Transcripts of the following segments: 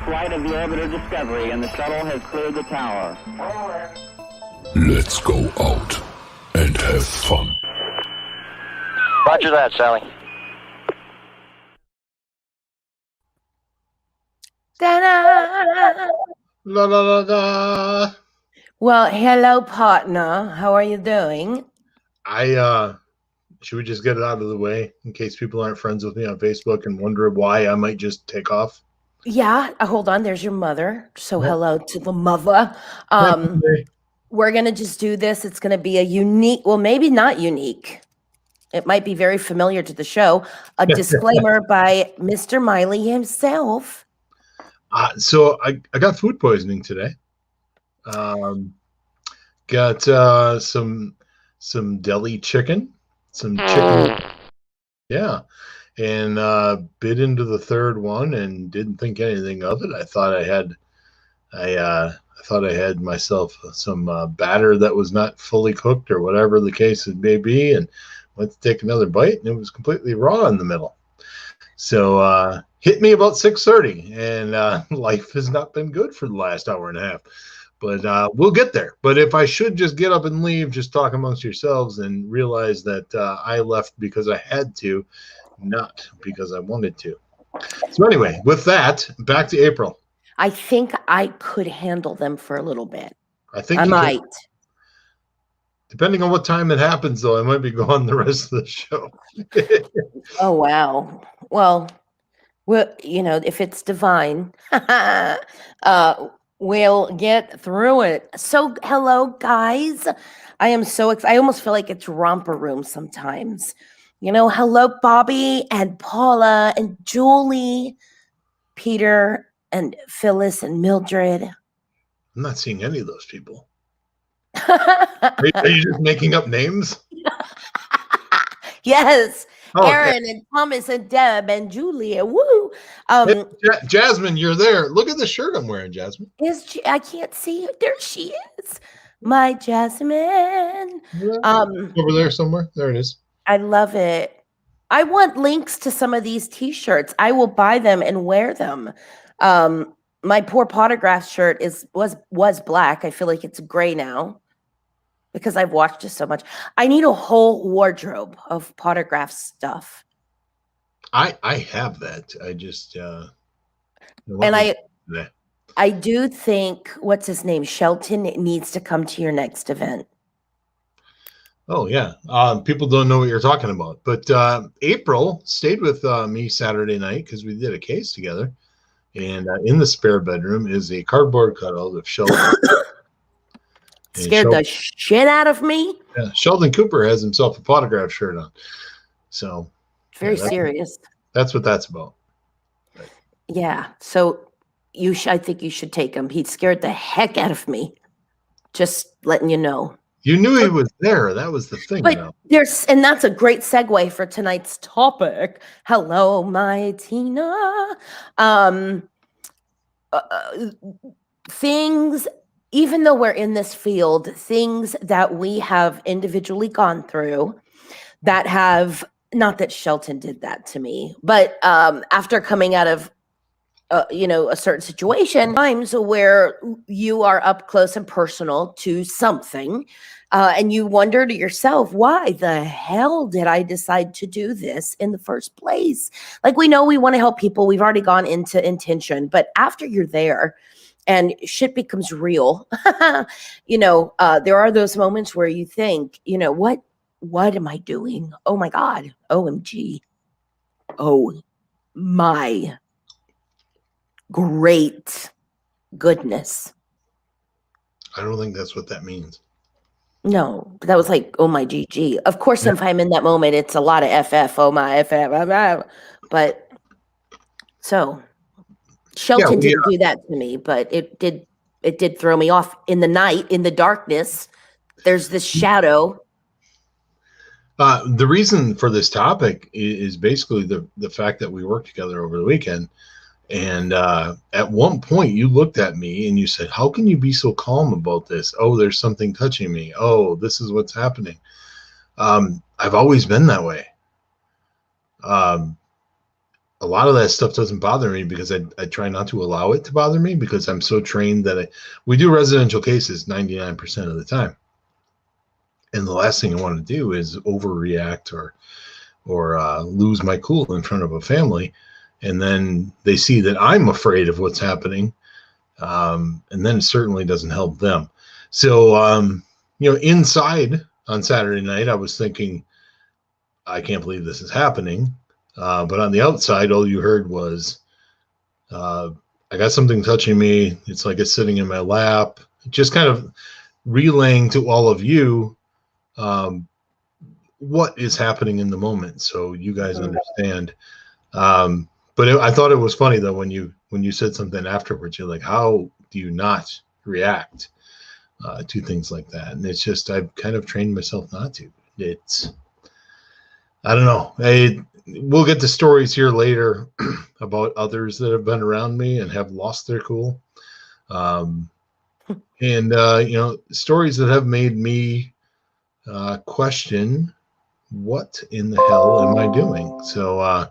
flight of the orbiter Discovery, and the shuttle has cleared the tower. Let's go out and have fun. Roger that, Sally. Ta-da! La la la la. Well, hello, partner. How are you doing? Should we just get it out of the way in case people aren't friends with me on Facebook and wonder why I might just take off? Yeah, hold on. There's your mother. So hello to the mother. We're going to just do this. It's going to be a unique, well, maybe not unique. It might be very familiar to the show. A disclaimer by Mr. Miley himself. So I got food poisoning today. Got some deli chicken, some chicken. Yeah. And bit into the third one and didn't think anything of it. I thought I had myself some batter that was not fully cooked or whatever the case it may be, and went to take another bite, and it was completely raw in the middle. So hit me about 6:30, and life has not been good for the last hour and a half. But we'll get there. But if I should just get up and leave, just talk amongst yourselves and realize that I left because I had to, not because I wanted to. So anyway, with that, back to April. I think I could handle them for a little bit. I think I might. Depending on what time it happens, though, I might be gone the rest of the show. Oh, wow. Well, if it's divine, we'll get through it. So, hello, guys. I am so excited. I almost feel like it's romper room sometimes. Hello, Bobby and Paula and Julie, Peter and Phyllis and Mildred. I'm not seeing any of those people. Are you just making up names? Yes. Oh, Aaron and Thomas and Deb and Julia. Woo. Hey, Jasmine, you're there. Look at the shirt I'm wearing, Jasmine. I can't see her. There she is. My Jasmine. Over there somewhere. There it is. I love it. I want links to some of these t-shirts. I will buy them and wear them. My poor Pottergraph shirt was black. I feel like it's gray now because I've watched it so much. I need a whole wardrobe of Pottergraph stuff. I have that. I just I do think, what's his name, Shelton needs to come to your next event. Oh yeah, people don't know what you're talking about, but April stayed with me Saturday night because we did a case together. And in the spare bedroom is a cardboard cutout of Sheldon. Scared the shit out of me. Yeah, Sheldon Cooper has himself a Pottergraph shirt on. So very serious. That's what that's about. Right. Yeah. So I think you should take him. He scared the heck out of me. Just letting you know. You knew he was there. That was the thing. But and that's a great segue for tonight's topic. Hello, my Tina. Things, even though we're in this field, things that we have individually gone through that have, not that Shelton did that to me, but after coming out of a certain situation, times where you are up close and personal to something, and you wonder to yourself, why the hell did I decide to do this in the first place? Like, we know we want to help people. We've already gone into intention, but after you're there and shit becomes real, there are those moments where you think, what am I doing? Oh my God. OMG. Oh my great goodness. I don't think that's what that means. No, that was like, oh my GG. Of course, if I'm in that moment, it's a lot of FF, oh my FF. But so Shelton didn't do that to me, but it did throw me off in the night, in the darkness. There's this shadow. The reason for this topic is basically the fact that we worked together over the weekend. And at one point you looked at me and you said, how can you be so calm about this? Oh, there's something touching me. Oh, this is what's happening. I've always been that way. a lot of that stuff doesn't bother me because I try not to allow it to bother me because I'm so trained that we do residential cases 99% of the time. And the last thing I want to do is overreact or lose my cool in front of a family. And then they see that I'm afraid of what's happening. And then it certainly doesn't help them. So, inside on Saturday night, I was thinking, I can't believe this is happening. But on the outside, all you heard was, I got something touching me. It's like it's sitting in my lap. Just kind of relaying to all of you what is happening in the moment, so you guys understand. But I thought it was funny though when you said something afterwards. You're like, how do you not react to things like that? And it's just I've kind of trained myself not to. I don't know. We'll get to stories here later about others that have been around me and have lost their cool. And stories that have made me question what in the hell am I doing? So,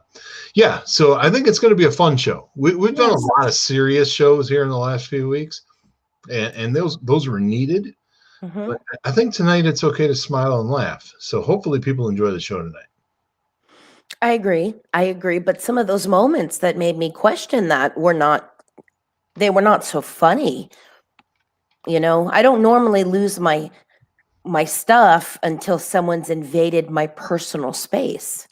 so I think it's going to be a fun show. We've done a lot of serious shows here in the last few weeks, and those were needed. Mm-hmm. But I think tonight it's okay to smile and laugh. So hopefully people enjoy the show tonight. I agree. But some of those moments that made me question that were not so funny. I don't normally lose my stuff until someone's invaded my personal space.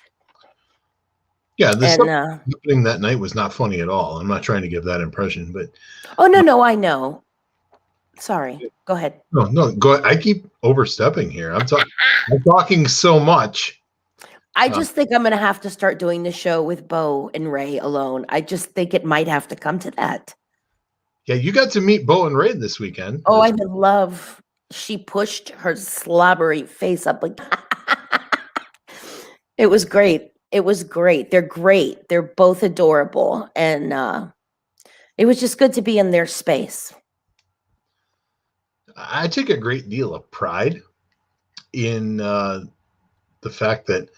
Yeah, the stuff happening that night was not funny at all. I'm not trying to give that impression, but no, I know. Sorry, go ahead. No, go ahead. I keep overstepping here. I'm talking so much. I just think I'm going to have to start doing the show with Bo and Ray alone. I just think it might have to come to that. Yeah, you got to meet Bo and Ray this weekend. Oh, I'm in love. She pushed her slobbery face up like it was great. They're great. They're both adorable. And it was just good to be in their space. I take a great deal of pride in the fact that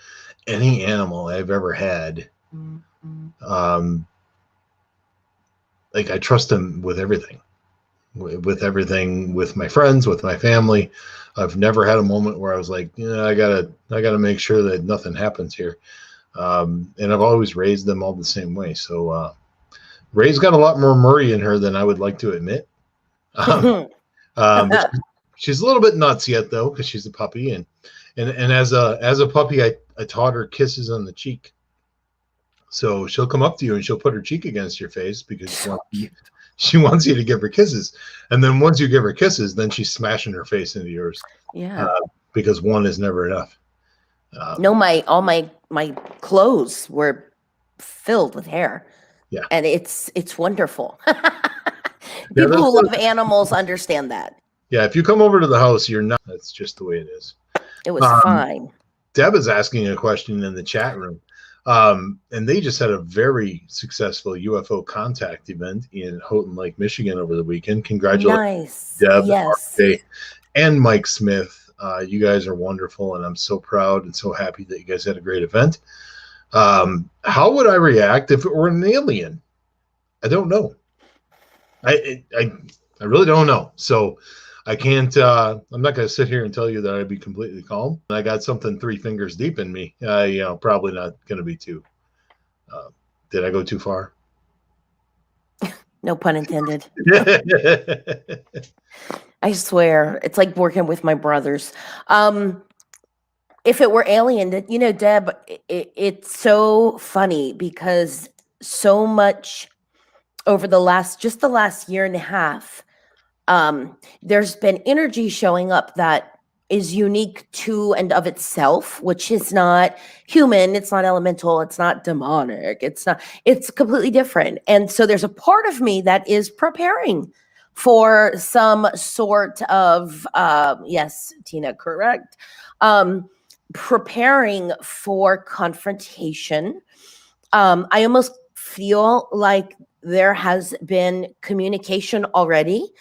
any animal I've ever had, I trust them with everything. With my friends, with my family. I've never had a moment where I was like, I gotta make sure that nothing happens here. And I've always raised them all the same way. So Ray's got a lot more Murray in her than I would like to admit. She's a little bit nuts yet though, because she's a puppy, and as a puppy, I taught her kisses on the cheek. So she'll come up to you and she'll put her cheek against your face because she wants you to give her kisses. And then once you give her kisses, then she's smashing her face into yours. Yeah. Because one is never enough. All my clothes were filled with hair. Yeah. And it's wonderful. People who love animals understand that. Yeah. If you come over to the house, you're not. That's just the way it is. It was fine. Deb is asking a question in the chat room. And they just had a very successful UFO contact event in Houghton Lake, Michigan over the weekend. Congratulations, Deb, RJ, and Mike Smith. You guys are wonderful, and I'm so proud and so happy that you guys had a great event. How would I react if it were an alien? I don't know. I really don't know. So I can't, I'm not going to sit here and tell you that I'd be completely calm. I got something 3 fingers deep in me. Probably not going to be too. Did I go too far? No pun intended. I swear. It's like working with my brothers. If it were alien, Deb, it's so funny because so much over the last year and a half, there's been energy showing up that is unique to and of itself, which is not human, it's not elemental, it's not demonic, it's completely different. And so there's a part of me that is preparing for some sort of, yes, Tina, correct, preparing for confrontation. I almost feel like there has been communication already.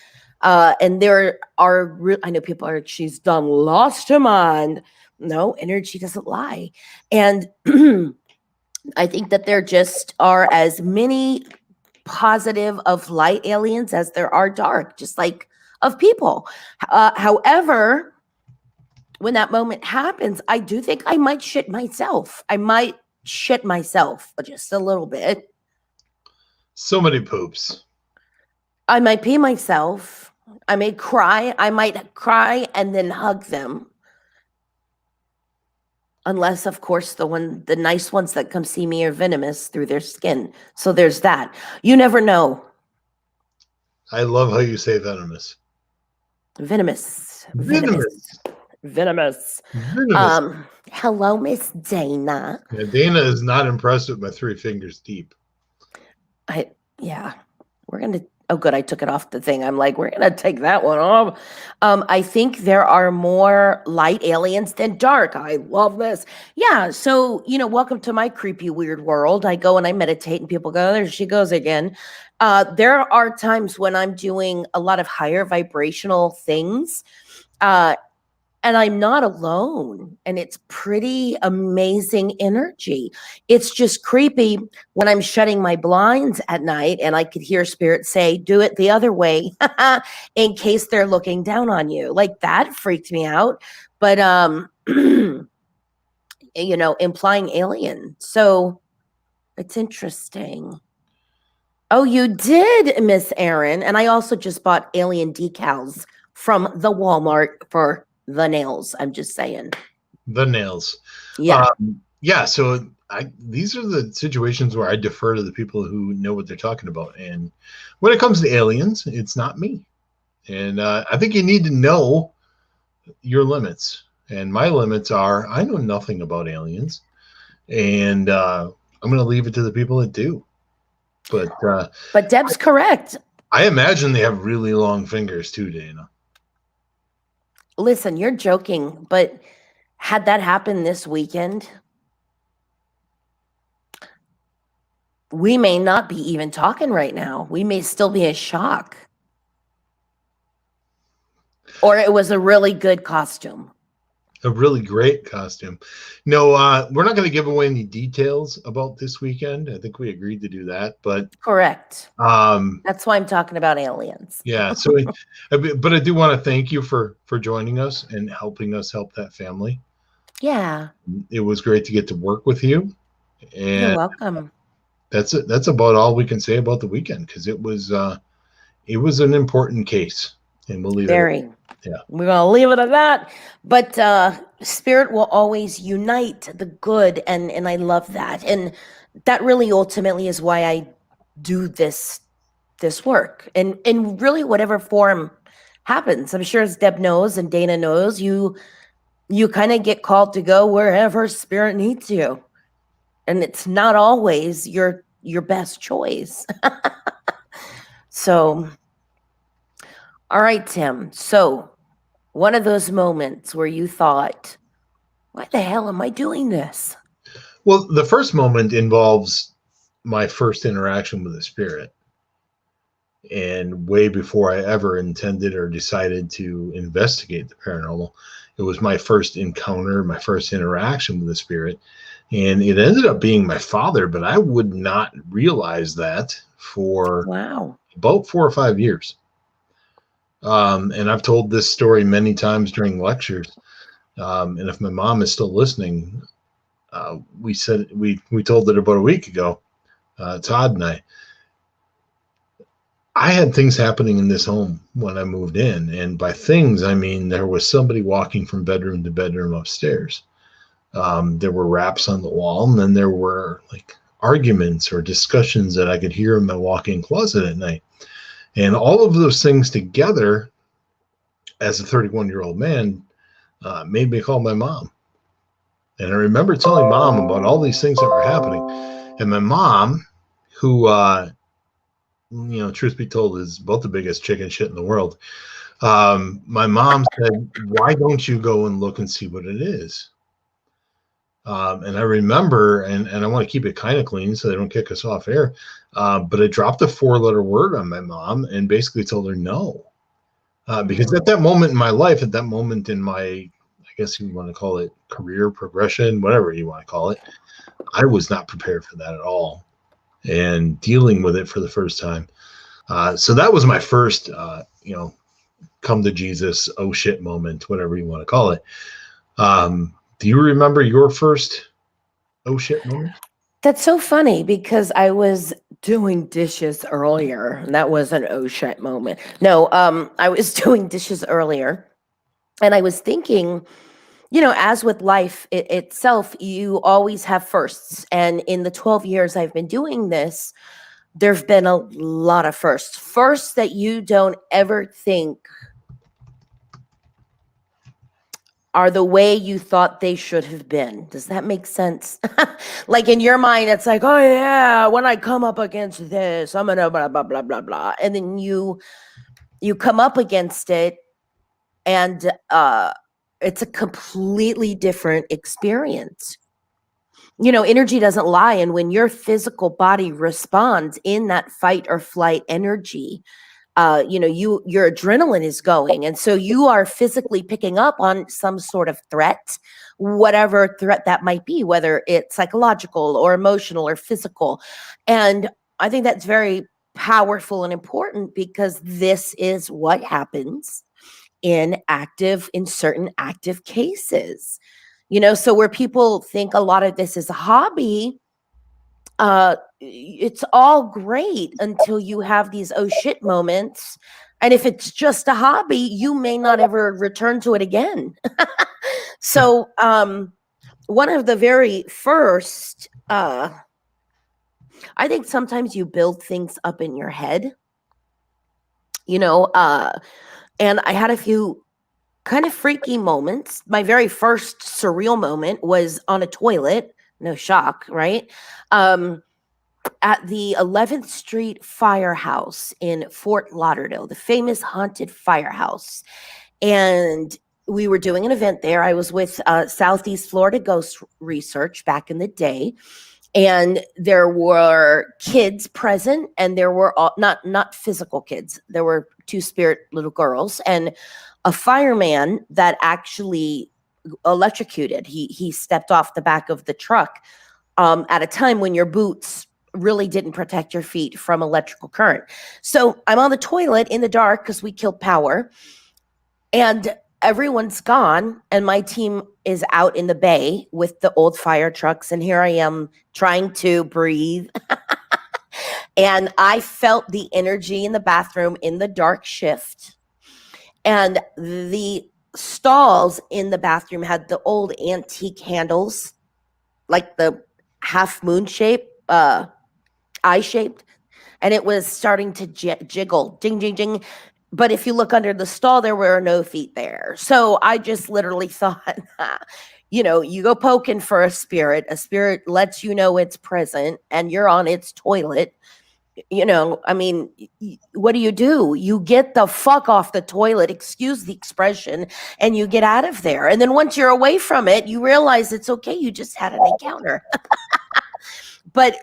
And there are, I know people are, she's done lost her mind. No, energy doesn't lie. And I think that there just are as many positive of light aliens as there are dark, just like of people. However, when that moment happens, I do think I might shit myself. I might shit myself just a little bit. So many poops. I might pee myself. I may cry. I might cry and then hug them. Unless, of course, the nice ones that come see me are venomous through their skin. So there's that. You never know. I love how you say venomous. Venomous. Venomous. Venomous. Venomous. Hello, Miss Dana. Yeah, Dana is not impressed with my 3 fingers deep. We're gonna. Oh, good. I took it off the thing. I'm like, we're gonna take that one off. I think there are more light aliens than dark. I love this. Yeah. So welcome to my creepy, weird world. I go and I meditate, and people go, "There she goes again." There are times when I'm doing a lot of higher vibrational things. And I'm not alone, and it's pretty amazing energy. It's just creepy when I'm shutting my blinds at night and I could hear spirit say, "Do it the other way," in case they're looking down on you. Like, that freaked me out. But, implying alien. So it's interesting. Oh, you did, Miss Erin. And I also just bought alien decals from the Walmart for the nails. I'm just saying. The nails. Yeah. So these are the situations where I defer to the people who know what they're talking about. And when it comes to aliens, it's not me. And I think you need to know your limits. And my limits are, I know nothing about aliens. And I'm going to leave it to the people that do. But Deb's correct. I imagine they have really long fingers too, Dana. Listen, you're joking, but had that happened this weekend, we may not be even talking right now. We may still be in shock. Or it was a really good costume. A really great costume. No, we're not going to give away any details about this weekend. I think we agreed to do that, but correct. That's why I'm talking about aliens. Yeah. So, but I do want to thank you for joining us and helping us help that family. Yeah. It was great to get to work with you. And you're welcome. That's it. That's about all we can say about the weekend, because it was an important case, and we'll leave it. Yeah. We're going to leave it at that. But spirit will always unite the good. And I love that. And that really ultimately is why I do this work. And in really whatever form happens. I'm sure, as Deb knows and Dana knows, you kind of get called to go wherever spirit needs you. And it's not always your best choice. So, all right, Tim. So, one of those moments where you thought, why the hell am I doing this? Well, the first moment involves my first interaction with the spirit. And way before I ever intended or decided to investigate the paranormal, it was my first encounter, my first interaction with the spirit. And it ended up being my father, but I would not realize that for about 4 or 5 years. And I've told this story many times during lectures. And if my mom is still listening, we told it about a week ago, Todd and I had things happening in this home when I moved in. And by things, I mean, there was somebody walking from bedroom to bedroom upstairs. There were raps on the wall, and then there were like arguments or discussions that I could hear in my walk-in closet at night. And all of those things together, as a 31-year-old man, made me call my mom. And I remember telling mom about all these things that were happening. And my mom, who, truth be told, is about the biggest chicken shit in the world. My mom said, "Why don't you go and look and see what it is?" And I remember, and I want to keep it kind of clean so they don't kick us off air, but I dropped a 4-letter word on my mom and basically told her no. Because at that moment in my life, at that moment in my, I guess you want to call it career progression, whatever you want to call it. I was not prepared for that at all, and dealing with it for the first time. So that was my first, come to Jesus, oh shit moment, whatever you want to call it. Do you remember your first oh shit moment? That's so funny because I was doing dishes earlier, and that was an oh shit moment. No, I was doing dishes earlier, and I was thinking, as with life itself, you always have firsts. And in the 12 years I've been doing this, there've been a lot of firsts. Firsts that you don't ever think are the way you thought they should have been. Does that make sense? Like in your mind, it's like, oh yeah, when I come up against this, I'm gonna blah, blah, blah, blah, blah. And then you come up against it, and it's a completely different experience. Energy doesn't lie. And when your physical body responds in that fight or flight energy, your adrenaline is going. And so you are physically picking up on some sort of threat, whatever threat that might be, whether it's psychological or emotional or physical. And I think that's very powerful and important, because this is what happens in certain active cases. So where people think a lot of this is a hobby, it's all great until you have these oh shit moments. And if it's just a hobby, you may not ever return to it again. So one of the very first, I think sometimes you build things up in your head, and I had a few kind of freaky moments. My very first surreal moment was on a toilet. No shock, right? At the 11th Street Firehouse in Fort Lauderdale, the famous haunted firehouse. And we were doing an event there. I was with Southeast Florida Ghost Research back in the day. And there were kids present, and there were not physical kids. There were two spirit little girls and a fireman that actually electrocuted. He stepped off the back of the truck at a time when your boots really didn't protect your feet from electrical current. So I'm on the toilet in the dark because we killed power, and everyone's gone, and my team is out in the bay with the old fire trucks, and here I am trying to breathe. And I felt the energy in the bathroom in the dark shift, and the stalls in the bathroom had the old antique handles, like the half moon shape, eye shaped, and it was starting to jiggle, ding, ding, ding. But if you look under the stall, there were no feet there. So I just literally thought, you go poking for a spirit lets you know it's present, and you're on its toilet. What do? You get the fuck off the toilet, excuse the expression, and you get out of there. And then once you're away from it, you realize it's okay. You just had an encounter. But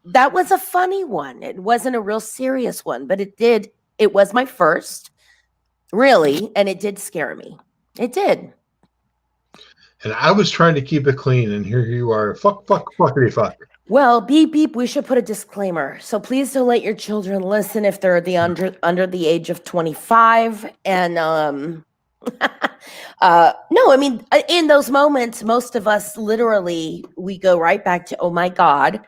that was a funny one. It wasn't a real serious one, but it was my first, really, and it did scare me. It did. And I was trying to keep it clean, and here you are. Fuckity fuck. Well, beep, beep, we should put a disclaimer. So please don't let your children listen if they're under the age of 25. And no, I mean, in those moments, most of us literally, we go right back to, oh my God.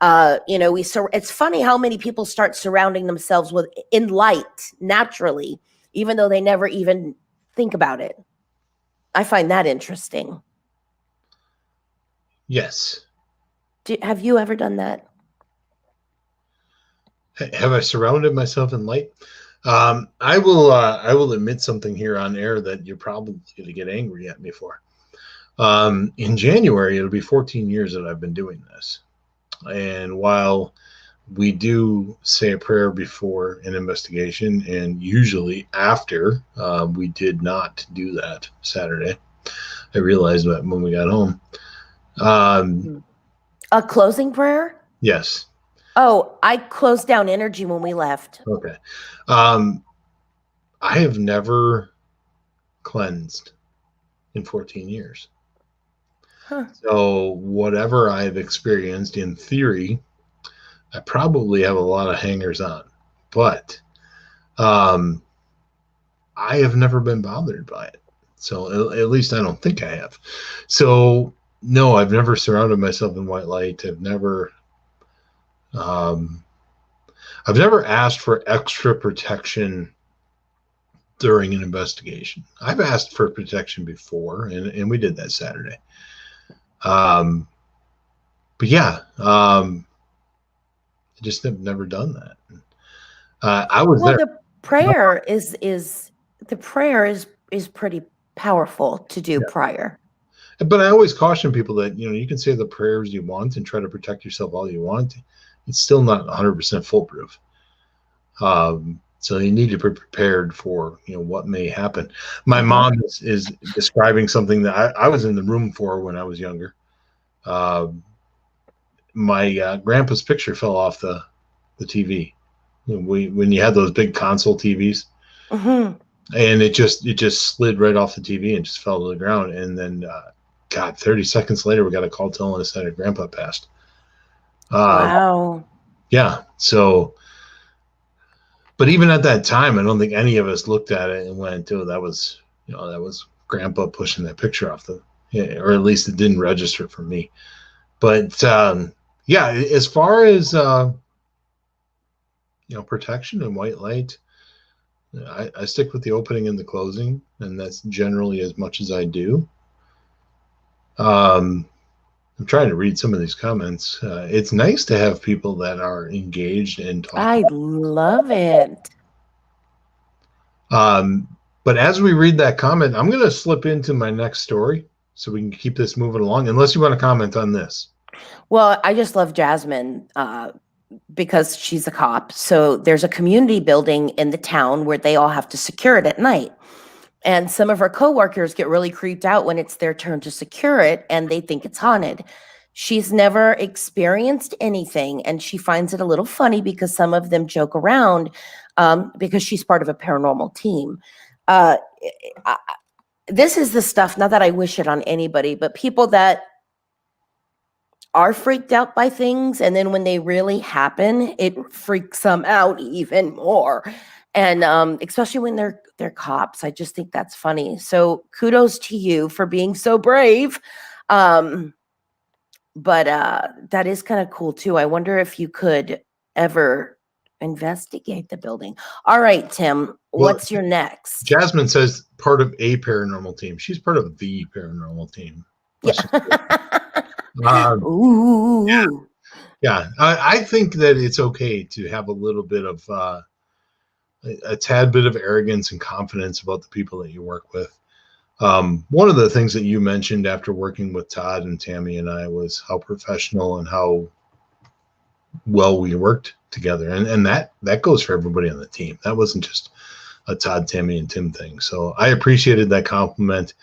It's funny how many people start surrounding themselves in light naturally, even though they never even think about it. I find that interesting. Yes. Have you ever done that? Have I surrounded myself in light? I will admit something here on air that you're probably going to get angry at me for. In January, it'll be 14 years that I've been doing this. And while we do say a prayer before an investigation, and usually after, we did not do that Saturday. I realized that when we got home. A closing prayer? Yes. Oh, I closed down energy when we left. Okay. I have never cleansed in 14 years. Huh. So whatever I've experienced in theory, I probably have a lot of hangers on, but I have never been bothered by it. So at least I don't think I have. So no, I've never surrounded myself in white light. I've never asked for extra protection during an investigation. I've asked for protection before, and we did that Saturday. But yeah, I just have never done that. I was there. The prayer is pretty powerful to do prior. But I always caution people that, you can say the prayers you want and try to protect yourself all you want. It's still not 100% foolproof. So you need to be prepared for, what may happen. My mom is describing something that I was in the room for when I was younger. My grandpa's picture fell off the TV. When you had those big console TVs, and it just slid right off the TV and just fell to the ground. And then, 30 seconds later, we got a call telling us that our grandpa passed. Wow. Yeah. So, but even at that time, I don't think any of us looked at it and went, "Oh, that was grandpa pushing that picture off or at least it didn't register for me." But yeah, as far as protection and white light, I stick with the opening and the closing, and that's generally as much as I do. I'm trying to read some of these comments. It's nice to have people that are engaged and talking. I love it. But as we read that comment, I'm going to slip into my next story so we can keep this moving along, unless you want to comment on this. Well, I just love Jasmine because she's a cop. So there's a community building in the town where they all have to secure it at night. And some of her coworkers get really creeped out when it's their turn to secure it and they think it's haunted. She's never experienced anything, and she finds it a little funny because some of them joke around because she's part of a paranormal team. This is the stuff, not that I wish it on anybody, but people that are freaked out by things, and then when they really happen, it freaks them out even more. And especially when they're cops. I just think that's funny. So kudos to you for being so brave. But that is kind of cool too. I wonder if you could ever investigate the building. All right, Tim, what's your next? Jasmine says part of a paranormal team. She's part of the paranormal team. Ooh. Yeah. I think that it's okay to have a little bit of a tad bit of arrogance and confidence about the people that you work with. One of the things that you mentioned after working with Todd and Tammy and I was how professional and how well we worked together. And that goes for everybody on the team. That wasn't just a Todd, Tammy, and Tim thing. So I appreciated that compliment.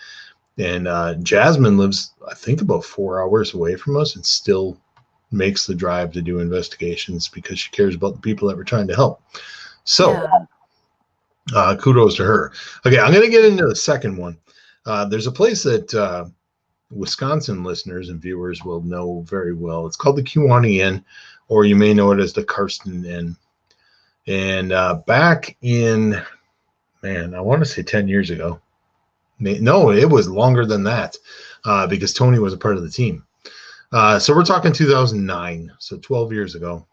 And Jasmine lives, I think, about 4 hours away from us and still makes the drive to do investigations because she cares about the people that we're trying to help. So kudos to her. Okay, I'm going to get into the second one. There's a place that Wisconsin listeners and viewers will know very well. It's called the Kewaunee Inn, or you may know it as the Karsten Inn. And back in, I want to say 10 years ago. No, it was longer than that because Tony was a part of the team. So we're talking 2009, so 12 years ago.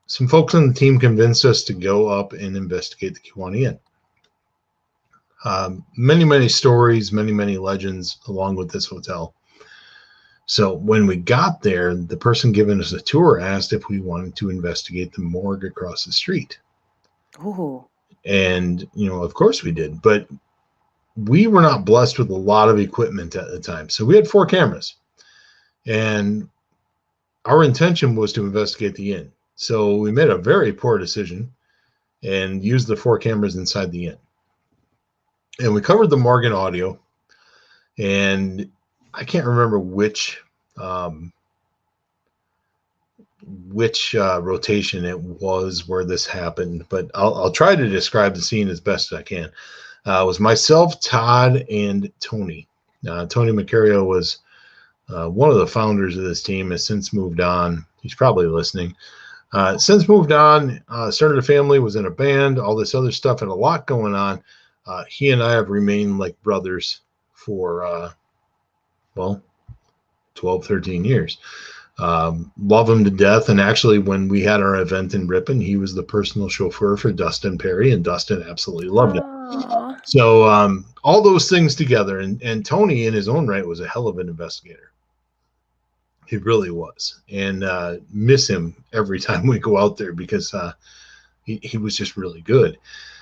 Some folks on the team convinced us to go up and investigate the Kewaunee Inn. Many, many stories, many, many legends along with this hotel. So when we got there, the person giving us a tour asked if we wanted to investigate the morgue across the street. Ooh. And, of course we did. But we were not blessed with a lot of equipment at the time. So we had 4 cameras. And our intention was to investigate the inn. So we made a very poor decision and used the 4 cameras inside the inn. And we covered the Morgan audio. And I can't remember which rotation it was where this happened, but I'll try to describe the scene as best as I can. was myself, Todd, and Tony. Tony Macario was one of the founders of this team, has since moved on. He's probably listening. Since moved on, started a family, was in a band, all this other stuff, and a lot going on. He and I have remained like brothers for, 12, 13 years. Love him to death. And actually, when we had our event in Ripon, he was the personal chauffeur for Dustin Perry, and Dustin absolutely loved it. Aw. So all those things together, and Tony in his own right was a hell of an investigator. He really was, and miss him every time we go out there because he was just really good.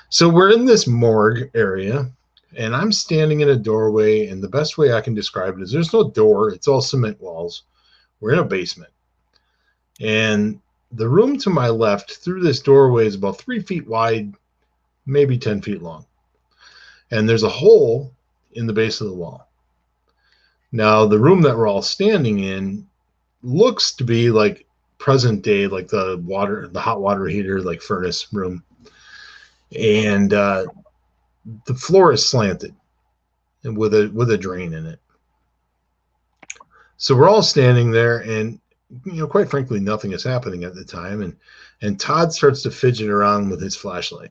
So we're in this morgue area, and I'm standing in a doorway, and the best way I can describe it is there's no door. It's all cement walls. We're in a basement, and the room to my left through this doorway is about 3 feet wide, maybe 10 feet long. And there's a hole in the base of the wall. Now, the room that we're all standing in looks to be like present day, like the hot water heater, like furnace room. And the floor is slanted and with a drain in it. So we're all standing there, and quite frankly, nothing is happening at the time. And Todd starts to fidget around with his flashlight.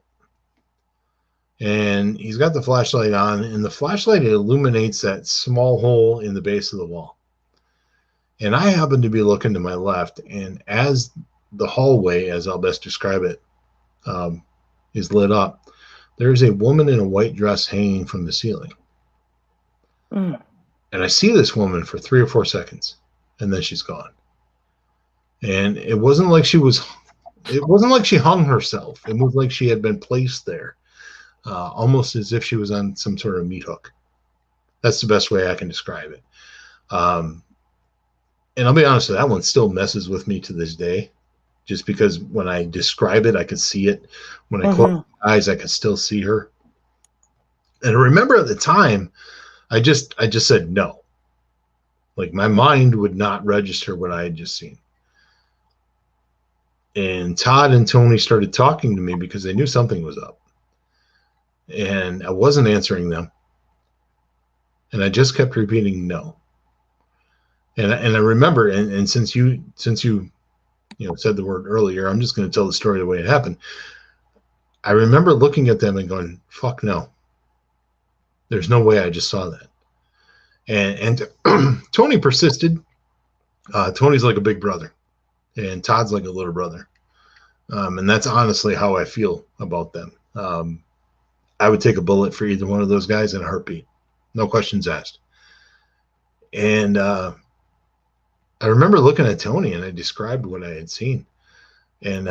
And he's got the flashlight on, and the flashlight illuminates that small hole in the base of the wall. And I happen to be looking to my left, and as the hallway, as I'll best describe it, is lit up, there's a woman in a white dress hanging from the ceiling. Mm. And I see this woman for 3 or 4 seconds, and then she's gone. And it wasn't like she hung herself. It was like she had been placed there. Almost as if she was on some sort of meat hook. That's the best way I can describe it. And I'll be honest, that one still messes with me to this day, just because when I describe it, I can see it. When I close my eyes, I can still see her. And I remember at the time, I just said no. Like my mind would not register what I had just seen. And Todd and Tony started talking to me because they knew something was up. And I wasn't answering them. And I just kept repeating no. And I remember, and since you said the word earlier, I'm just going to tell the story the way it happened. I remember looking at them and going, fuck no. There's no way I just saw that. And Tony persisted. Tony's like a big brother, and Todd's like a little brother. And that's honestly how I feel about them. I would take a bullet for either one of those guys in a heartbeat. No questions asked. And I remember looking at Tony, and I described what I had seen. And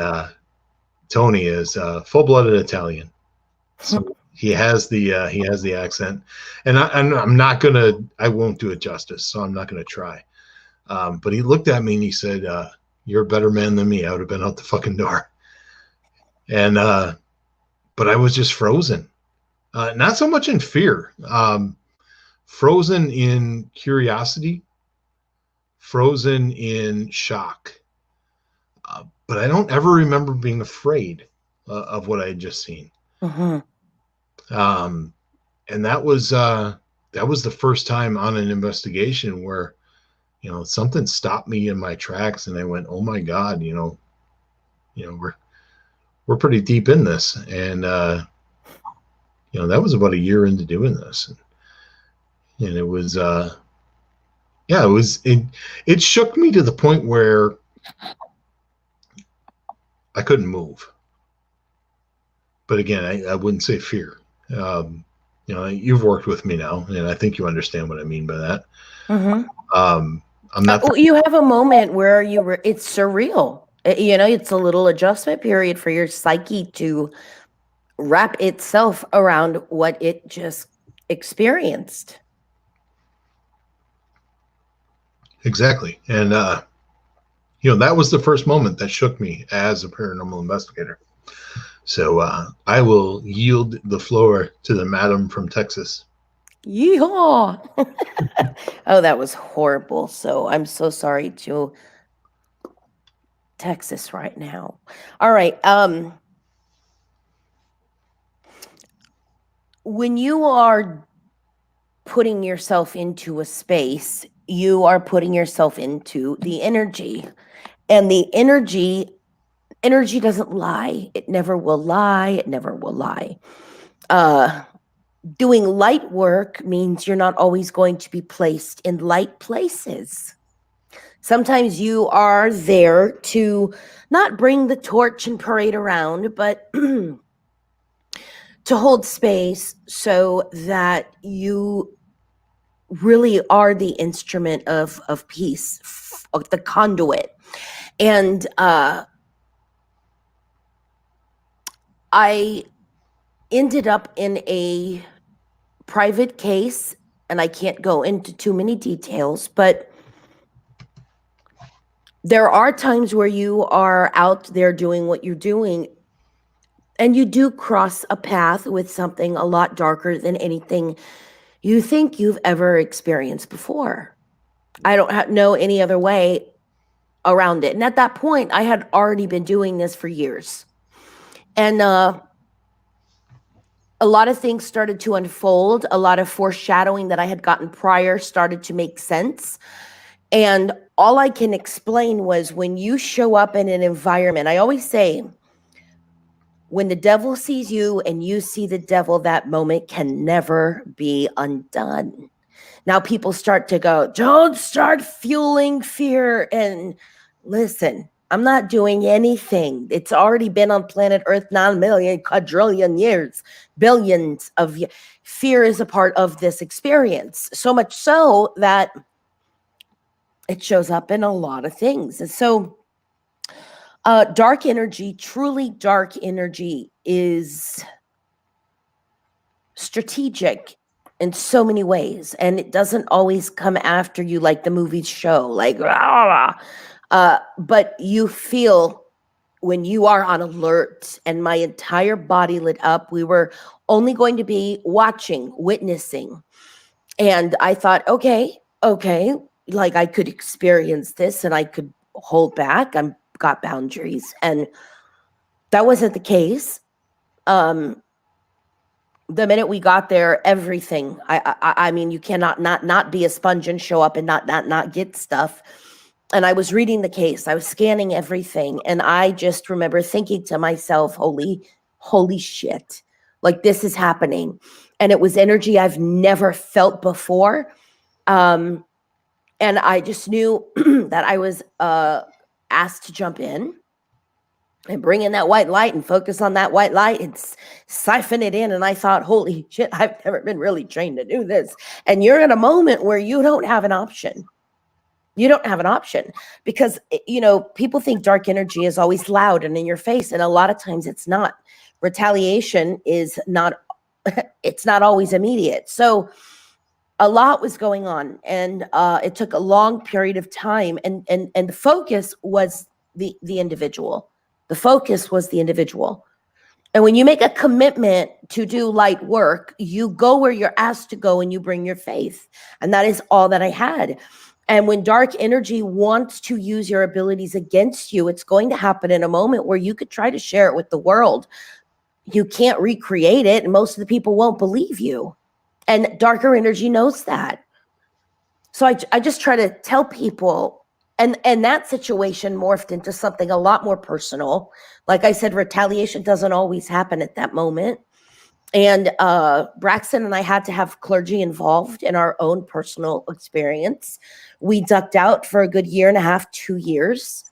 Tony is full-blooded Italian. So he has the accent. And I won't do it justice, so I'm not going to try. But he looked at me and he said, you're a better man than me. I would have been out the fucking door. And but I was just frozen. Not so much in fear, frozen in curiosity, frozen in shock. But I don't ever remember being afraid of what I had just seen. Mm-hmm. And that was the first time on an investigation where, something stopped me in my tracks, and I went, "Oh my God, we're pretty deep in this." And that was about a year into doing this, and it was it shook me to the point where I couldn't move. But again, I wouldn't say fear. You've worked with me now, and I think you understand what I mean by that. Mm-hmm. I'm not. You have a moment where it's surreal. It's a little adjustment period for your psyche to wrap itself around what it just experienced. Exactly. And, that was the first moment that shook me as a paranormal investigator. So I will yield the floor to the madam from Texas. Yeehaw! Oh, that was horrible. So I'm so sorry to Texas right now. All right. when you are putting yourself into a space, you are putting yourself into the energy. And the energy doesn't lie. It never will lie. It never will lie. Doing light work means you're not always going to be placed in light places. Sometimes you are there to not bring the torch and parade around, but to hold space so that you really are the instrument of peace, of the conduit. And I ended up in a private case, and I can't go into too many details, but there are times where you are out there doing what you're doing, and you do cross a path with something a lot darker than anything you think you've ever experienced before. I don't know any other way around it. And at that point, I had already been doing this for years. And a lot of things started to unfold. A lot of foreshadowing that I had gotten prior started to make sense. And all I can explain was when you show up in an environment, I always say, when the devil sees you and you see the devil, that moment can never be undone. Now people start to go, don't start fueling fear. And listen, I'm not doing anything. It's already been on planet Earth 9 million, quadrillion years, billions of years. Fear is a part of this experience. So much so that it shows up in a lot of things. And so dark energy, truly dark energy, is strategic in so many ways. And it doesn't always come after you like the movies show, like, rah, but you feel when you are on alert. And my entire body lit up. We were only going to be watching, witnessing. And I thought, okay, like I could experience this and I could hold back. I'm got boundaries. And that wasn't the case. The minute we got there, everything, I mean, you cannot not be a sponge and show up and not get stuff. And I was reading the case, I was scanning everything. And I just remember thinking to myself, holy shit, like this is happening. And it was energy I've never felt before. And I just knew that I was asked to jump in and bring in that white light and focus on that white light and siphon it in. And I thought, holy shit, I've never been really trained to do this. And you're in a moment where you don't have an option. You don't have an option because, you know, people think dark energy is always loud and in your face. And a lot of times it's not. Retaliation is not, it's not always immediate. So a lot was going on, and it took a long period of time. And the focus was the individual. The focus was the individual. And when you make a commitment to do light work, you go where you're asked to go and you bring your faith. And that is all that I had. And when dark energy wants to use your abilities against you, it's going to happen in a moment where you could try to share it with the world. You can't recreate it, and most of the people won't believe you. And darker energy knows that. So I just try to tell people, and that situation morphed into something a lot more personal. Like I said, retaliation doesn't always happen at that moment. And Braxton and I had to have clergy involved in our own personal experience. We ducked out for a good 1.5 years, 2 years.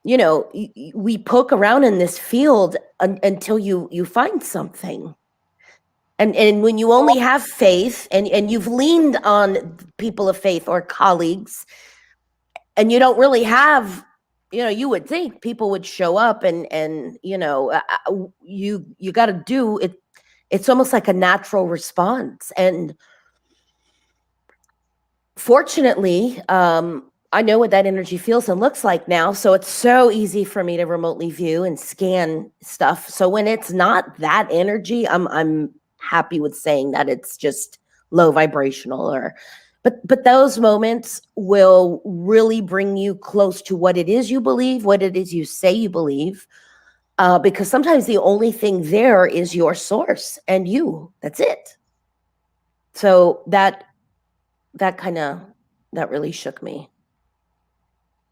You know, we poke around in this field until you find something. And when you only have faith and you've leaned on people of faith or colleagues, and you don't really have, you know, you would think people would show up and you know, you got to do it. It's almost like a natural response. And fortunately, I know what that energy feels and looks like now. So it's so easy for me to remotely view and scan stuff. So when it's not that energy, I'm happy with saying that it's just low vibrational, but those moments will really bring you close to what it is you believe, what it is you say you believe. because sometimes the only thing there is your source and you. That's it. So that really shook me.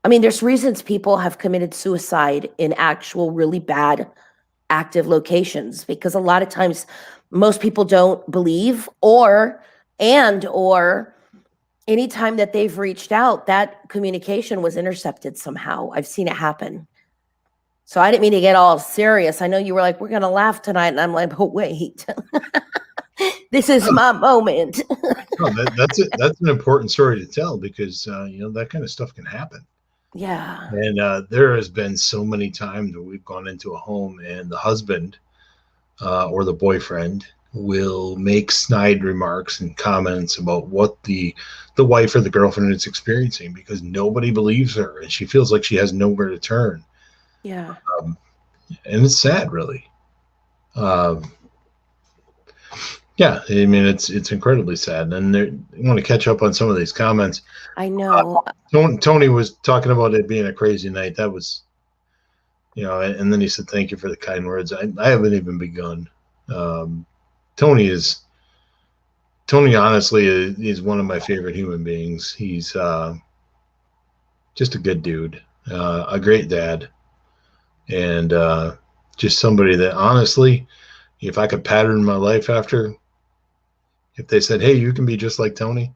I mean, there's reasons people have committed suicide in actual really bad active locations, because a lot of times most people don't believe, or anytime that they've reached out, that communication was intercepted somehow. I've seen it happen. So I didn't mean to get all serious. I know you were like, we're going to laugh tonight. And I'm like, but wait, this is my moment. No, that's it. That's an important story to tell, because, that kind of stuff can happen. Yeah. And there has been so many times where we've gone into a home and the husband or the boyfriend will make snide remarks and comments about what the wife or the girlfriend is experiencing, because nobody believes her and she feels like she has nowhere to turn. Yeah. And it's sad, really. Yeah, I mean, it's incredibly sad. And I want to catch up on some of these comments. I know. Tony was talking about it being a crazy night. That was, and then he said, thank you for the kind words. I haven't even begun. Tony honestly is one of my favorite human beings. He's just a good dude, a great dad, and just somebody that, honestly, if I could pattern my life after, if they said, hey, you can be just like Tony,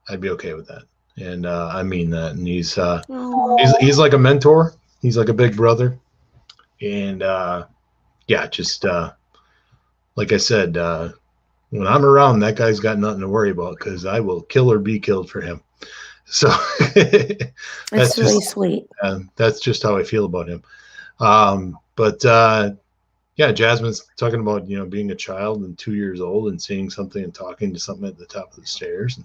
I'd be okay with that. And I mean that. And he's like a mentor. He's like a big brother. And just like I said, when I'm around, that guy's got nothing to worry about, because I will kill or be killed for him. So that's really sweet. That's just how I feel about him. Jasmine's talking about, being a child and 2 years old and seeing something and talking to something at the top of the stairs.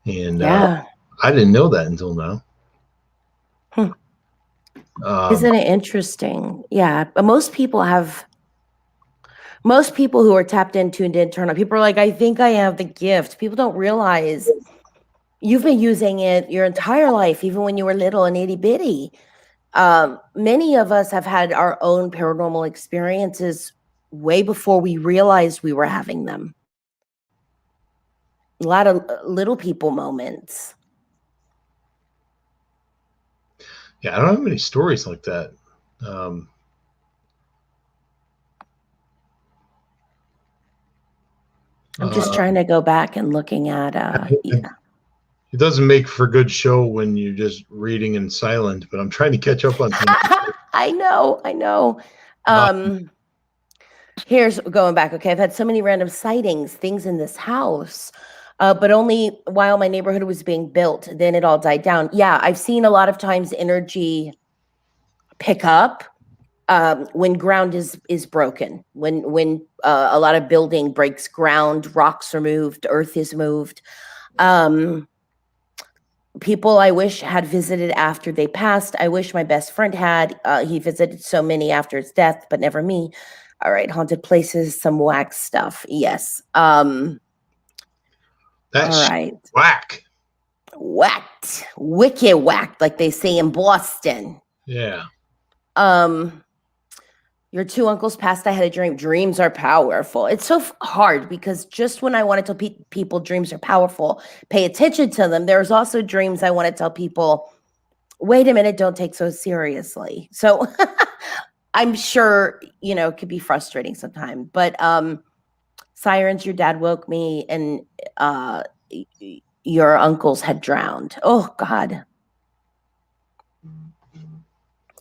And I didn't know that until now. Isn't it interesting? Yeah. But most people who are tapped in, tuned in, turned on, people are like, I think I have the gift. People don't realize you've been using it your entire life, even when you were little and itty bitty. Many of us have had our own paranormal experiences way before we realized we were having them. A lot of little people moments. Yeah, I don't have many stories like that. I'm just trying to go back and looking at It doesn't make for good show when you're just reading in silent, but I'm trying to catch up on things. I know. Here's going back. Okay, I've had so many random sightings, things in this house, but only while my neighborhood was being built. Then it all died down. Yeah, I've seen a lot of times energy pick up when ground is broken, when a lot of building breaks ground, rocks are moved, earth is moved. People I wish had visited after they passed. I wish my best friend had. He visited so many after his death, but never me. All right, haunted places, some wax stuff. Yes. That's all right. Whack. Whacked. Wicked whacked, like they say in Boston. Yeah. Your two uncles passed. I had a dream. Dreams are powerful. It's so hard, because just when I want to tell people dreams are powerful, pay attention to them, there's also dreams I want to tell people, wait a minute, don't take so seriously. So I'm sure, it could be frustrating sometimes. But sirens, your dad woke me, and your uncles had drowned. Oh, God.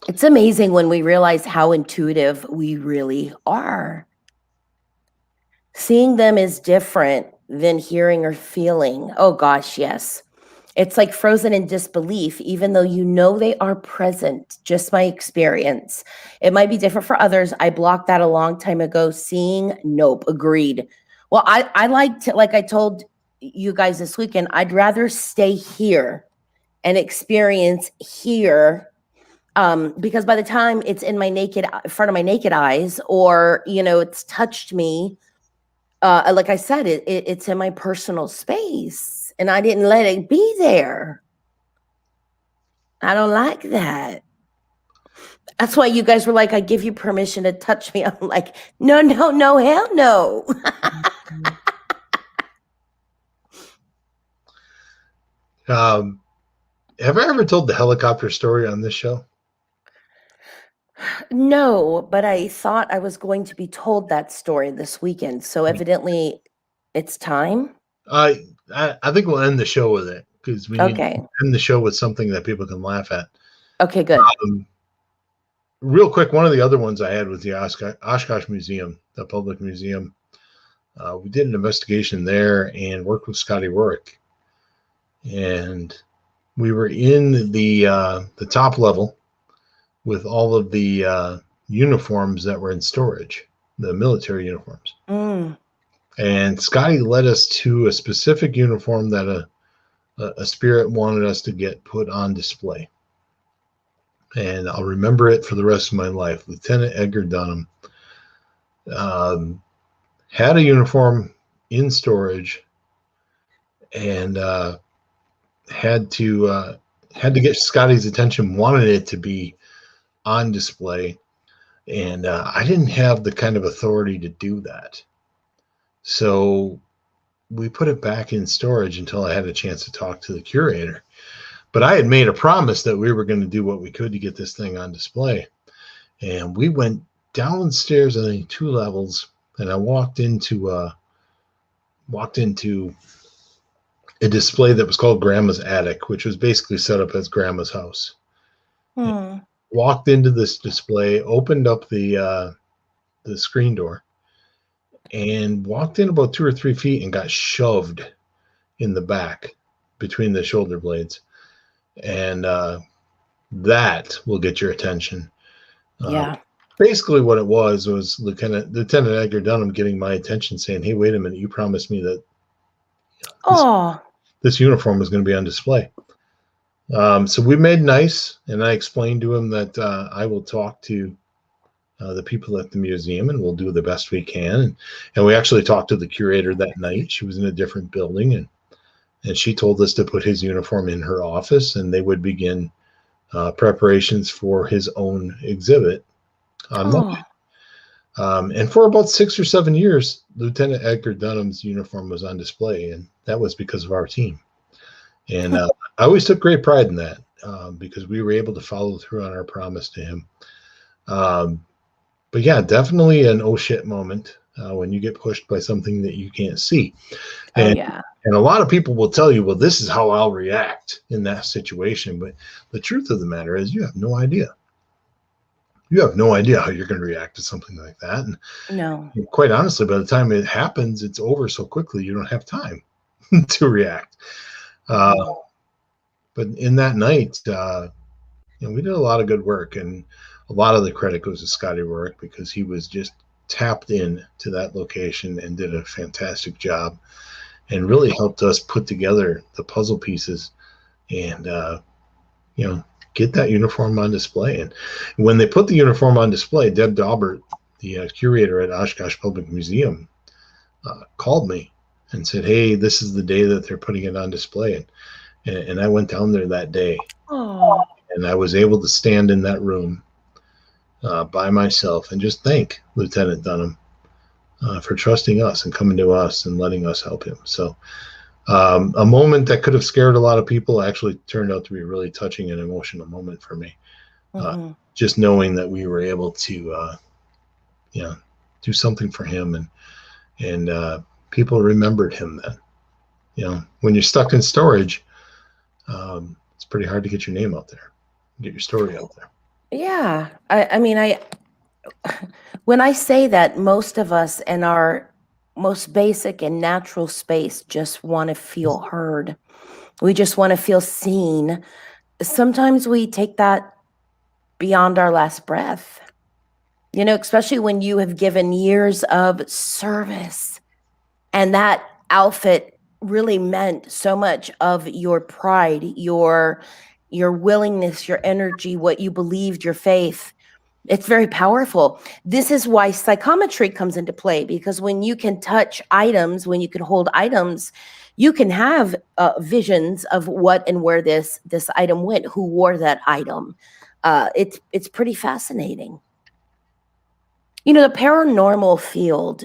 It's amazing when we realize how intuitive we really are. Seeing them is different than hearing or feeling. Oh gosh, yes. It's like frozen in disbelief, even though they are present. Just my experience. It might be different for others. I blocked that a long time ago. Seeing, nope, agreed. Well, I like to, like I told you guys this weekend, I'd rather stay here and experience here. Because by the time it's in front of my naked eyes, or, it's touched me, like I said, it's in my personal space, and I didn't let it be there. I don't like that. That's why you guys were like, I give you permission to touch me. I'm like, no, no, no, hell no. Have I ever told the helicopter story on this show? No, but I thought I was going to be told that story this weekend. So evidently it's time. I think we'll end the show with it because we need Okay. to end the show with something that people can laugh at. Okay, good. Real quick, one of the other ones I had was the Oshkosh Museum, the public museum. We did an investigation there and worked with Scotty Rorick. And we were in the top level with all of the uniforms that were in storage, the military uniforms. Mm. And Scotty led us to a specific uniform that a spirit wanted us to get put on display. And I'll remember it for the rest of my life. Lieutenant Edgar Dunham had a uniform in storage and had to get Scotty's attention, wanted it to be on display. And I didn't have the kind of authority to do that. So we put it back in storage until I had a chance to talk to the curator. But I had made a promise that we were going to do what we could to get this thing on display. And we went downstairs, I think 2 levels, and I walked into a display that was called Grandma's Attic, which was basically set up as Grandma's house. Hmm. Walked into this display, opened up the screen door, and walked in about 2 or 3 feet and got shoved in the back between the shoulder blades. And that will get your attention. Yeah. Basically what it was Lieutenant Edgar Dunham getting my attention saying, hey, wait a minute, you promised me that this uniform was going to be on display. So we made nice, and I explained to him that I will talk to the people at the museum and we'll do the best we can. And we actually talked to the curator that night. She was in a different building, and she told us to put his uniform in her office, and they would begin preparations for his own exhibit on Monday. And for about 6 or 7 years, Lieutenant Edgar Dunham's uniform was on display, and that was because of our team. And I always took great pride in that because we were able to follow through on our promise to him. But yeah, definitely an oh shit moment when you get pushed by something that you can't see. And a lot of people will tell you, well, this is how I'll react in that situation. But the truth of the matter is you have no idea. You have no idea how you're going to react to something like that. And quite honestly, by the time it happens, it's over so quickly, you don't have time to react. But in that night, we did a lot of good work, and a lot of the credit goes to Scotty Rorick because he was just tapped in to that location and did a fantastic job and really helped us put together the puzzle pieces and, get that uniform on display. And when they put the uniform on display, Deb Daubert, the curator at Oshkosh Public Museum, called me and said, hey, this is the day that they're putting it on display. And I went down there that day. And I was able to stand in that room by myself and just thank Lieutenant Dunham for trusting us and coming to us and letting us help him. So a moment that could have scared a lot of people actually turned out to be a really touching and emotional moment for me. Just knowing that we were able to, do something for him and people remembered him then. When you're stuck in storage, it's pretty hard to get your name out there, get your story out there. Yeah. I mean, when I say that, most of us in our most basic and natural space just want to feel heard. We just want to feel seen. Sometimes we take that beyond our last breath, especially when you have given years of service and that outfit really meant so much of your pride, your willingness, your energy, what you believed, your faith. It's very powerful. This is why psychometry comes into play, because when you can touch items, when you can hold items, you can have visions of what and where this item went, who wore that item. It's pretty fascinating. You know, the paranormal field,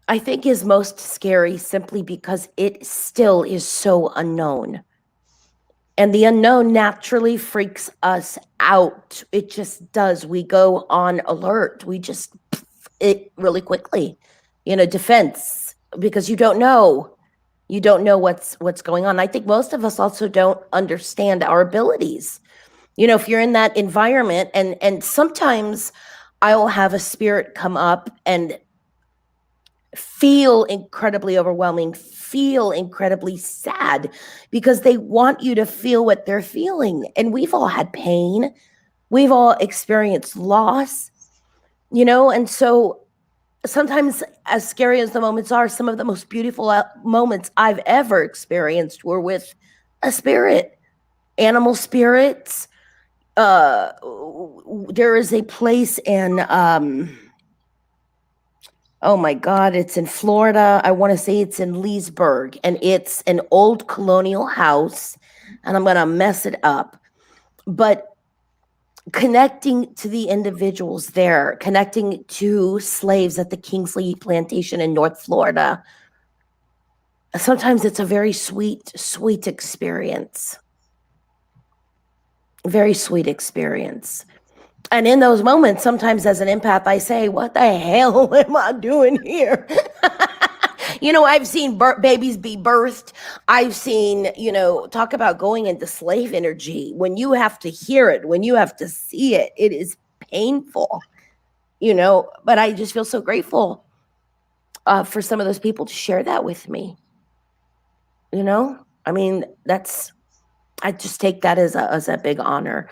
I think, is most scary simply because it still is so unknown. And the unknown naturally freaks us out. It just does. We go on alert. We just it really quickly. You know, defense, because you don't know. You don't know what's going on. I think most of us also don't understand our abilities. You know, if you're in that environment, and sometimes I will have a spirit come up and feel incredibly overwhelming, feel incredibly sad, because they want you to feel what they're feeling. And we've all had pain. We've all experienced loss, you know, and so sometimes, as scary as the moments are, some of the most beautiful moments I've ever experienced were with a spirit, animal spirits. There is a place in, oh my God, it's in Florida. I want to say it's in Leesburg, and it's an old colonial house, and I'm going to mess it up. But connecting to the individuals there, connecting to slaves at the Kingsley Plantation in North Florida, sometimes it's a very sweet, sweet experience. Very sweet experience. And in those moments, sometimes as an empath, I say, what the hell am I doing here? You know, I've seen babies be birthed. I've seen, you know, talk about going into slave energy. When you have to hear it, when you have to see it, it is painful, you know, but I just feel so grateful for some of those people to share that with me. You know, I mean, I just take that as a big honor.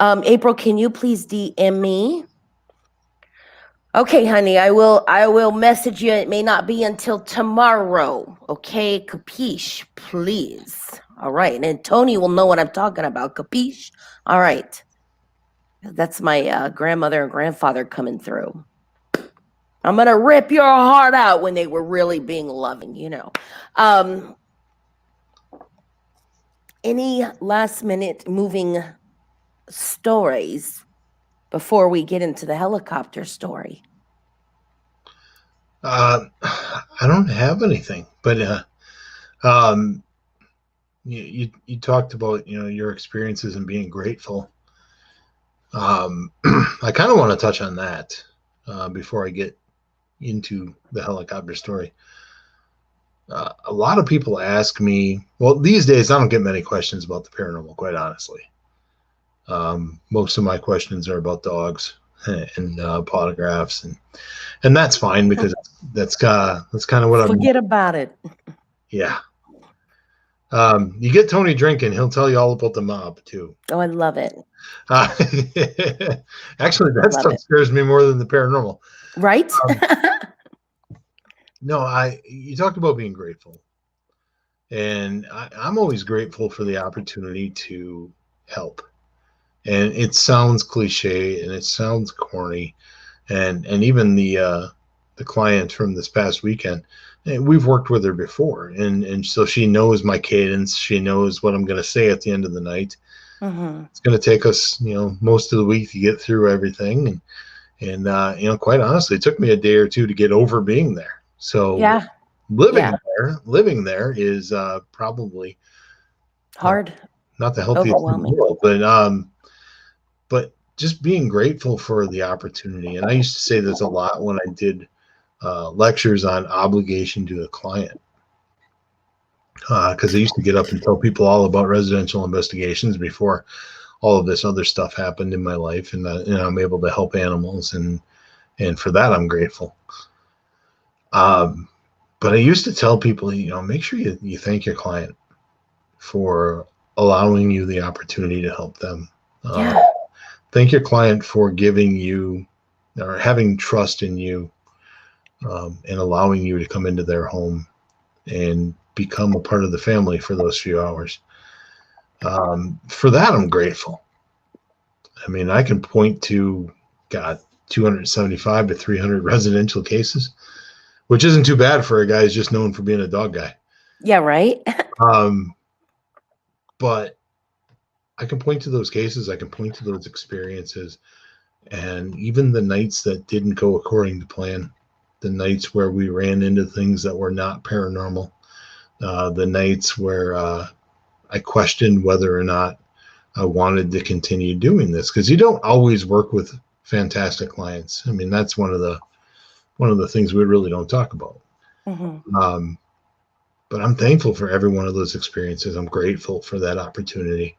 April, can you please DM me? Okay, honey, I will message you. It may not be until tomorrow. Okay, capiche, please. All right, and Tony will know what I'm talking about. Capiche? All right. That's my grandmother and grandfather coming through. I'm gonna rip your heart out when they were really being loving, you know. Any last minute moving stories before we get into the helicopter story? I don't have anything, but you talked about, you know, your experiences and being grateful. I kind of want to touch on that before I get into the helicopter story. A lot of people ask me, well, these days I don't get many questions about the paranormal, quite honestly. Most of my questions are about dogs and potographs, and that's fine, because that's kind of what Forget about it. Yeah. You get Tony drinking, he'll tell you all about the mob too. Oh, I love it. Actually, that stuff scares me more than the paranormal. Right? No, you talked about being grateful, and I'm always grateful for the opportunity to help. And it sounds cliche and it sounds corny, and even the client from this past weekend, we've worked with her before, and so she knows my cadence. She knows what I'm going to say at the end of the night. Mm-hmm. It's going to take us, you know, most of the week to get through everything, and you know, quite honestly, it took me a day or two to get over being there. So yeah, living there is probably hard, not the healthiest in the world, but just being grateful for the opportunity. And I used to say this a lot when I did lectures on obligation to a client, because I used to get up and tell people all about residential investigations before all of this other stuff happened in my life, and I'm able to help animals, and for that I'm grateful. But I used to tell people, you know, make sure you thank your client for allowing you the opportunity to help them. Thank your client for giving you or having trust in you, and allowing you to come into their home and become a part of the family for those few hours. For that, I'm grateful. I mean, I can point to, 275 to 300 residential cases, which isn't too bad for a guy who's just known for being a dog guy. Yeah, right. But I can point to those cases, I can point to those experiences, and even the nights that didn't go according to plan, the nights where we ran into things that were not paranormal, the nights where I questioned whether or not I wanted to continue doing this, because you don't always work with fantastic clients. I mean, that's one of the things we really don't talk about. Mm-hmm. But I'm thankful for every one of those experiences. I'm grateful for that opportunity.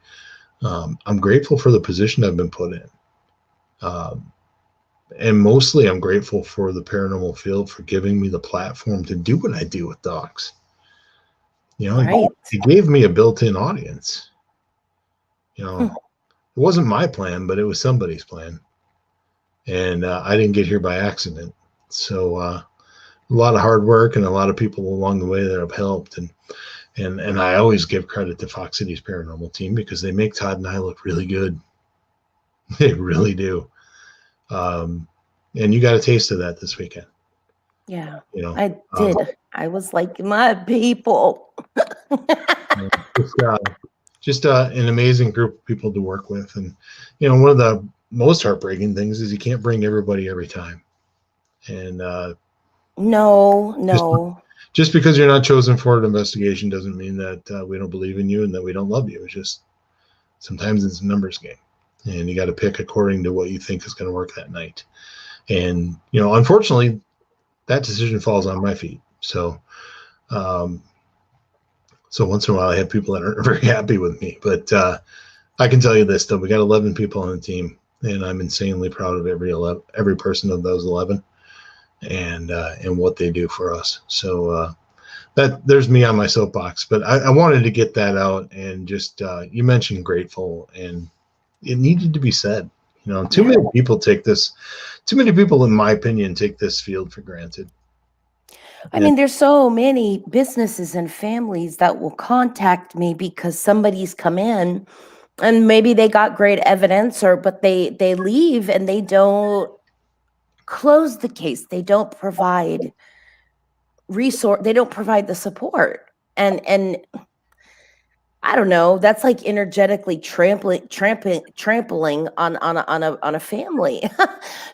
I'm grateful for the position I've been put in. And mostly I'm grateful for the paranormal field for giving me the platform to do what I do with dogs. You know, Right. it gave me a built-in audience. You know, it wasn't my plan, but it was somebody's plan. And I didn't get here by accident. So a lot of hard work and a lot of people along the way that have helped. And I always give credit to Fox City's paranormal team, because they make Todd and I look really good. They really do. And you got a taste of that this weekend. Yeah, You know, I did. I was like, my people. just an amazing group of people to work with. And, you know, one of the most heartbreaking things is you can't bring everybody every time. And No. just because you're not chosen for an investigation doesn't mean that we don't believe in you and that we don't love you. It's just sometimes it's a numbers game, and you got to pick according to what you think is going to work that night. And, you know, unfortunately, that decision falls on my feet. So, so once in a while I have people that aren't very happy with me, but I can tell you this, though, we got 11 people on the team, and I'm insanely proud of every person of those 11 and what they do for us. So that there's me on my soapbox, but I wanted to get that out. And just you mentioned grateful, and it needed to be said. You know, too many people, in my opinion, take this field for granted. I mean, there's so many businesses and families that will contact me because somebody's come in and maybe they got great evidence, but they leave and they don't close the case. They don't provide they don't provide the support. And I don't know, that's like energetically trampling on a family.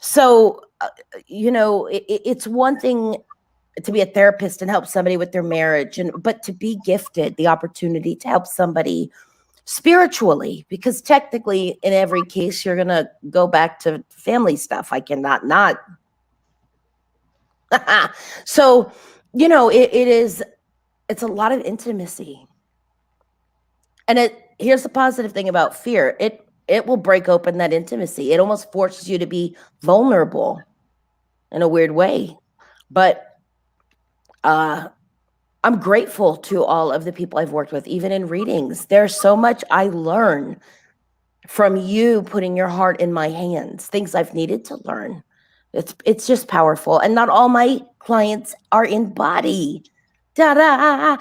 So you know, it's one thing to be a therapist and help somebody with their marriage, but to be gifted the opportunity to help somebody spiritually, because technically in every case you're gonna go back to family stuff. I cannot not. So, you know, it's a lot of intimacy. And here's the positive thing about fear. It will break open that intimacy. It almost forces you to be vulnerable in a weird way. But I'm grateful to all of the people I've worked with, even in readings. There's so much I learn from you putting your heart in my hands, things I've needed to learn. It's just powerful. And not all my clients are in body. Ta-da!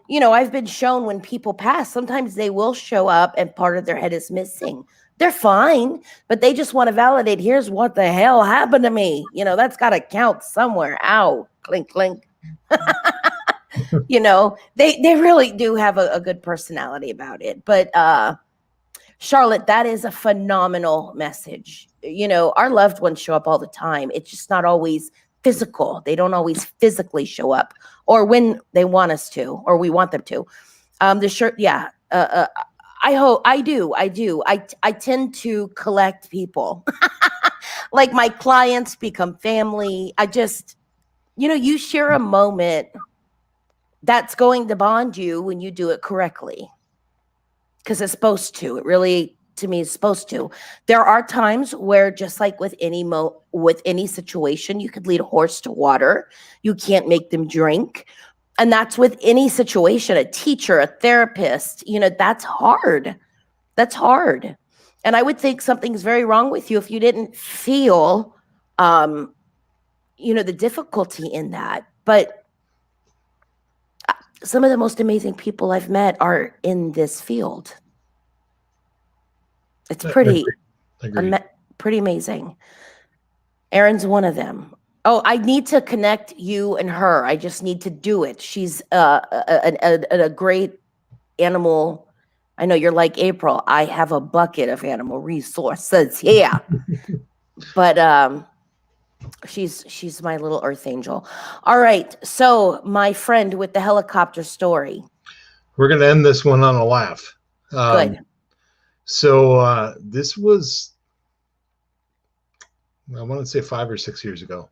You know, I've been shown when people pass, sometimes they will show up and part of their head is missing. They're fine, but they just want to validate, here's what the hell happened to me. You know, that's got to count somewhere. Ow, clink, clink. You know, they really do have a good personality about it. But Charlotte, that is a phenomenal message. You know, our loved ones show up all the time. It's just not always physical. They don't always physically show up, or when they want us to, or we want them to. I do. I tend to collect people. Like my clients become family. You know, you share a moment that's going to bond you when you do it correctly. Because it's supposed to. It really, to me, is supposed to. There are times where, just like with any situation, you could lead a horse to water. You can't make them drink. And that's with any situation, a teacher, a therapist, you know, that's hard. That's hard. And I would think something's very wrong with you if you didn't feel, you know, the difficulty in that. But some of the most amazing people I've met are in this field. It's pretty amazing. Erin's one of them. Oh, I need to connect you and her. I just need to do it. She's a great animal I know you're like April. I have a bucket of animal resources here. But she's my little earth angel. All right. So my friend with the helicopter story. We're going to end this one on a laugh. Good. So this was, I want to say 5 or 6 years ago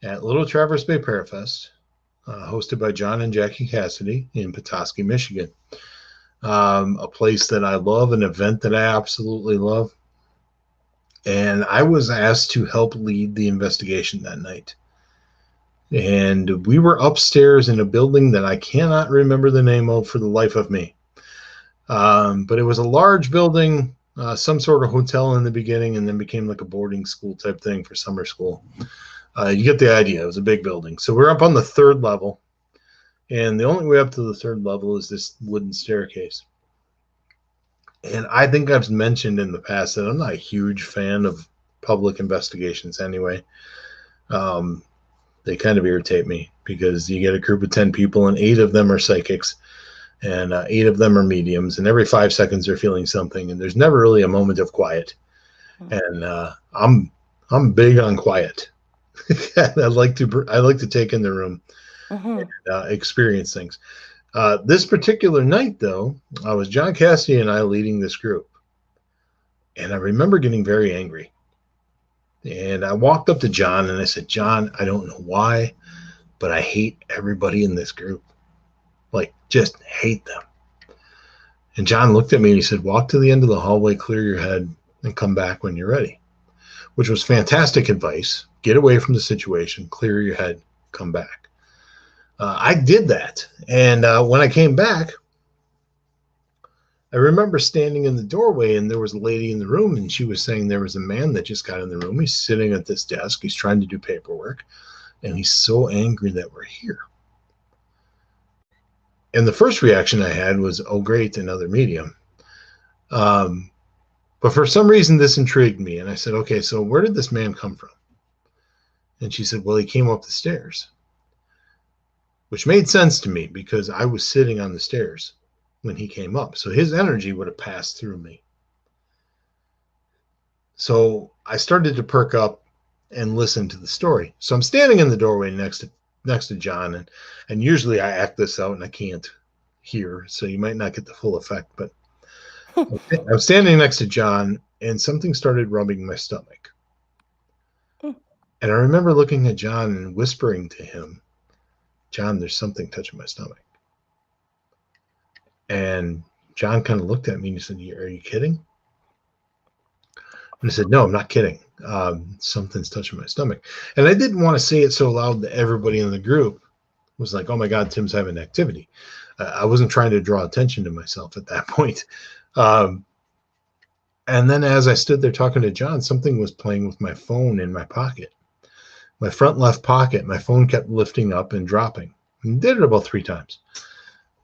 at Little Traverse Bay Parafest, hosted by John and Jackie Cassidy in Petoskey, Michigan. A place that I love, an event that I absolutely love. And I was asked to help lead the investigation that night. And we were upstairs in a building that I cannot remember the name of for the life of me. But it was a large building, some sort of hotel in the beginning, and then became like a boarding school type thing for summer school. You get the idea. It was a big building. So we're up on the 3rd level. And the only way up to the 3rd level is this wooden staircase. And I think I've mentioned in the past that I'm not a huge fan of public investigations anyway. They kind of irritate me because you get a group of 10 people and 8 of them are psychics and 8 of them are mediums, and every 5 seconds they're feeling something, and there's never really a moment of quiet. And I'm big on quiet. I like to take in the room. And, experience things. This particular night, though, was John Cassidy and I leading this group. And I remember getting very angry. And I walked up to John and I said, John, I don't know why, but I hate everybody in this group. Like, just hate them. And John looked at me and he said, walk to the end of the hallway, clear your head, and come back when you're ready. Which was fantastic advice. Get away from the situation, clear your head, come back. I did that. And when I came back, I remember standing in the doorway and there was a lady in the room and she was saying there was a man that just got in the room. He's sitting at this desk. He's trying to do paperwork and he's so angry that we're here. And the first reaction I had was, oh, great, another medium. But for some reason, this intrigued me. And I said, okay, so where did this man come from? And she said, well, he came up the stairs. Which made sense to me because I was sitting on the stairs when he came up. So his energy would have passed through me. So I started to perk up and listen to the story. So I'm standing in the doorway next to John. And usually I act this out and I can't hear. So you might not get the full effect. But I'm standing next to John and something started rubbing my stomach. And I remember looking at John and whispering to him, John, there's something touching my stomach. And John kind of looked at me and he said, are you kidding? And I said, no, I'm not kidding. Something's touching my stomach. And I didn't want to say it so loud that everybody in the group was like, oh my God, Tim's having activity. I wasn't trying to draw attention to myself at that point. And then as I stood there talking to John, something was playing with my phone in my pocket. My front left pocket, my phone kept lifting up and dropping. And did it about 3 times.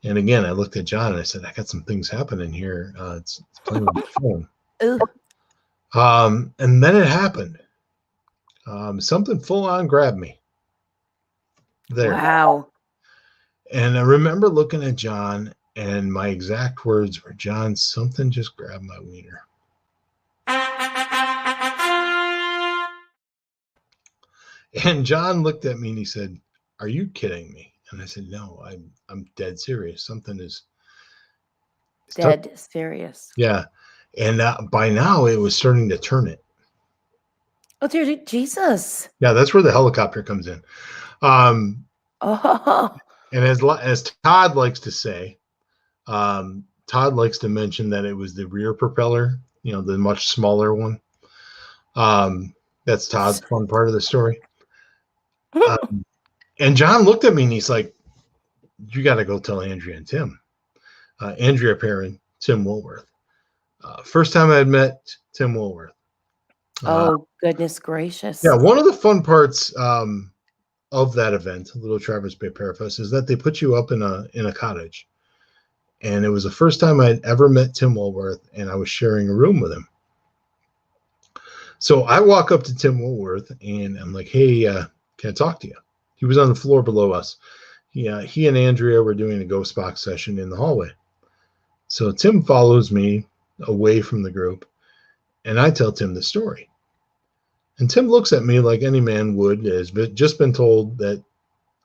And again, I looked at John and I said, I got some things happening here. It's playing with my phone. And then it happened. Something full on grabbed me. There. Wow. And I remember looking at John and my exact words were, John, something just grabbed my wiener. And John looked at me and he said, are you kidding me? And I said, no, I'm dead serious. Something is dead serious. Yeah. And by now it was starting to turn it. Oh, dear Jesus. Yeah, that's where the helicopter comes in. And as Todd likes to say, Todd likes to mention that it was the rear propeller, the much smaller one. That's Todd's fun part of the story. And John looked at me and he's like, you got to go tell Andrea and Tim. Andrea Perrin, Tim Woolworth. First time I had met Tim Woolworth. Oh, goodness gracious. Yeah, one of the fun parts of that event, Little Traverse Bay Parafest, is that they put you up in a cottage. And it was the first time I'd ever met Tim Woolworth, and I was sharing a room with him. So I walk up to Tim Woolworth, and I'm like, hey, can I talk to you? He was on the floor below us. He and Andrea were doing a ghost box session in the hallway. So Tim follows me away from the group, and I tell Tim the story. And Tim looks at me like any man would, has just been told that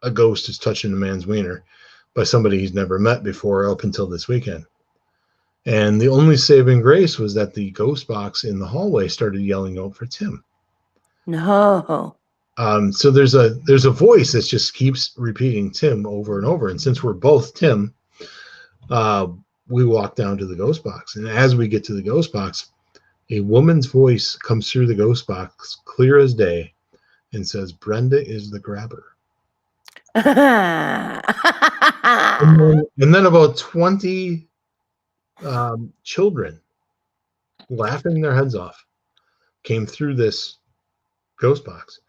a ghost is touching a man's wiener by somebody he's never met before up until this weekend. And the only saving grace was that the ghost box in the hallway started yelling out for Tim. No. So there's a voice that just keeps repeating Tim over and over. And since we're both Tim, we walk down to the ghost box. And as we get to the ghost box, a woman's voice comes through the ghost box, clear as day, and says, "Brenda is the grabber." And then about 20 children, laughing their heads off, came through this ghost box.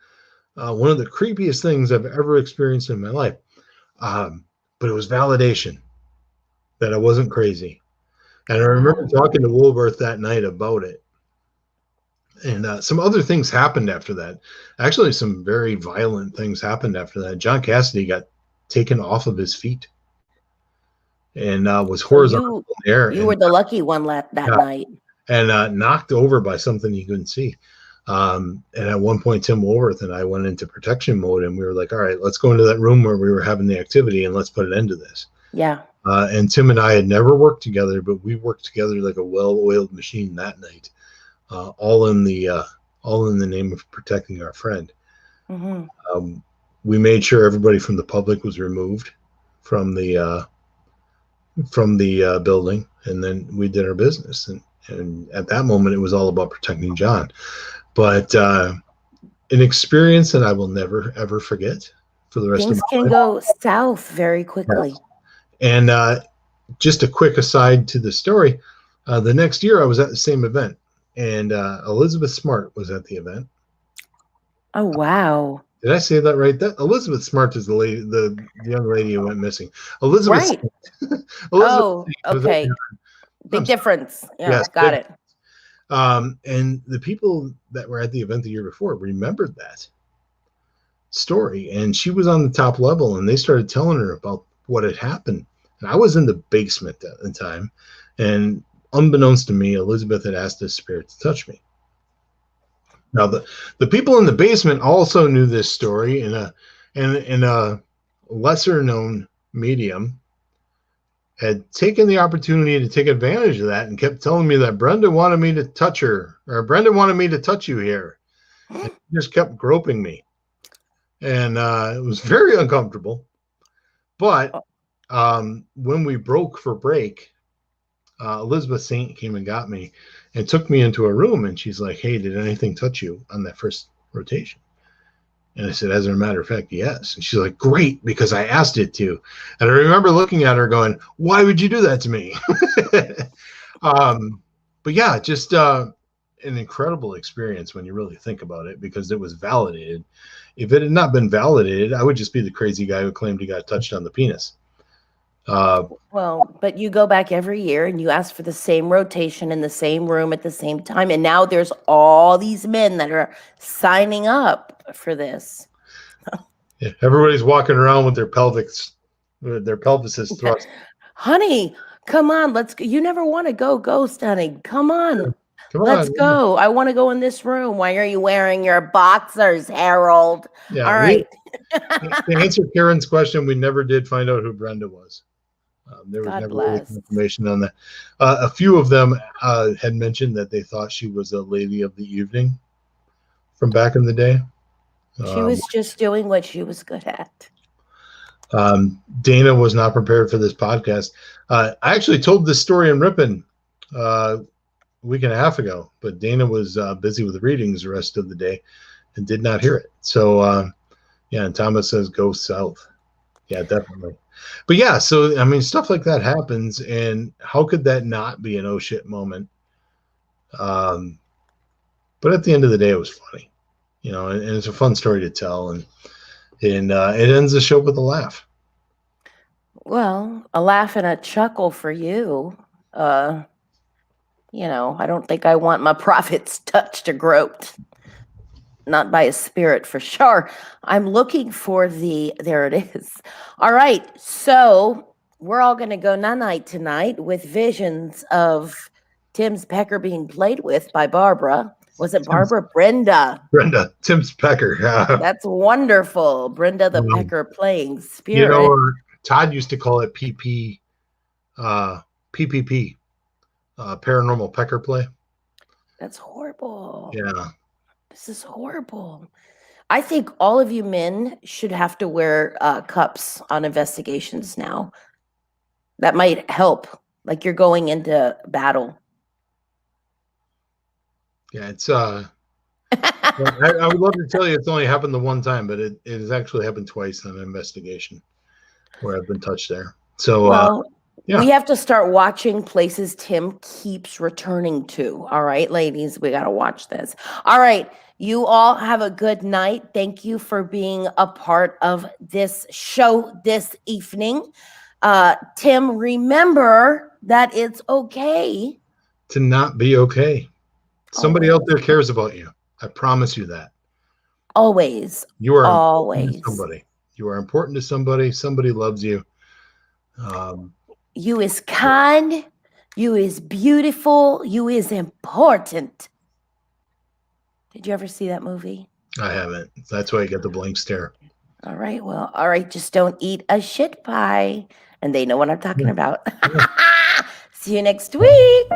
One of the creepiest things I've ever experienced in my life. But it was validation that I wasn't crazy. And I remember talking to Woolworth that night about it. And some other things happened after that. Actually, some very violent things happened after that. John Cassidy got taken off of his feet and was horizontal in the air. You were the lucky one that night. And knocked over by something he couldn't see. And at one point, Tim Woolworth and I went into protection mode, and we were like, all right, let's go into that room where we were having the activity and let's put an end to this. Yeah. And Tim and I had never worked together, but we worked together like a well-oiled machine that night. All in the name of protecting our friend. Mm-hmm. We made sure everybody from the public was removed from the building, and then we did our business. And at that moment, it was all about protecting John. But an experience that I will never ever forget for the rest of my life. Things can go south very quickly. And just a quick aside to the story: the next year, I was at the same event. And Elizabeth Smart was at the event. Oh, wow. Did I say that right? That Elizabeth Smart is the lady, the young lady who went missing. Elizabeth. Right. Okay. Big difference. Yeah, yes, got it. And the people that were at the event the year before remembered that story. And she was on the top level, and they started telling her about what had happened. And I was in the basement at the time. And unbeknownst to me, Elizabeth had asked this spirit to touch me. Now, the people in the basement also knew this story, in a lesser known medium had taken the opportunity to take advantage of that and kept telling me that Brenda wanted me to touch her, or Brenda wanted me to touch you here. And she just kept groping me. And it was very uncomfortable. But when we broke for break, Elizabeth Saint came and got me and took me into a room, and she's like, "Hey, did anything touch you on that first rotation?" And I said, "As a matter of fact, yes." And she's like, "Great, because I asked it to." And I remember looking at her going, "Why would you do that to me?" But yeah, just an incredible experience when you really think about it, because it was validated. If it had not been validated, I would just be the crazy guy who claimed he got touched on the penis. Well, but you go back every year and you ask for the same rotation in the same room at the same time. And now there's all these men that are signing up for this. Yeah, everybody's walking around with their pelvises thrust. Honey, come on. Let's go. You never want to go ghost hunting. Come on. Let's go. I want to go in this room. Why are you wearing your boxers, Harold? Yeah, all right. To answer Karen's question, we never did find out who Brenda was. There was never really information on that. A few of them had mentioned that they thought she was a lady of the evening from back in the day. She was just doing what she was good at. Dana was not prepared for this podcast. I actually told this story in Ripon a week and a half ago, but Dana was busy with readings the rest of the day and did not hear it. So, yeah, and Thomas says go south. Yeah, definitely. But yeah, so I mean, stuff like that happens, and how could that not be an oh shit moment? But at the end of the day, it was funny, you know, and it's a fun story to tell, and it ends the show with a laugh. Well, a laugh and a chuckle for you. You know, I don't think I want my prophets touched or groped. Not by a spirit for sure. I'm looking for there it is. All right. So we're all going to go night tonight with visions of Tim's pecker being played with by Barbara. Was it Barbara? Brenda. Tim's pecker. That's wonderful. Brenda the pecker playing Spirit. Todd used to call it PPP, paranormal pecker play. That's horrible. Yeah. This is horrible. I think all of you men should have to wear cups on investigations now. That might help. Like you're going into battle. Yeah, it's I would love to tell you it's only happened the one time, but it has actually happened twice on an investigation where I've been touched there. So we have to start watching places Tim keeps returning to. All right, ladies, we got to watch this. All right, you all have a good night. Thank you for being a part of this show this evening. Tim, remember that it's okay to not be okay. Somebody out there cares about you. I promise you that. Always. You are always somebody. You are important to somebody. Somebody loves you. You is kind. You is beautiful. You is important. Did you ever see that movie? I haven't. That's why I get the blank stare. All right. Well, all right. Just don't eat a shit pie. And they know what I'm talking about. See you next week.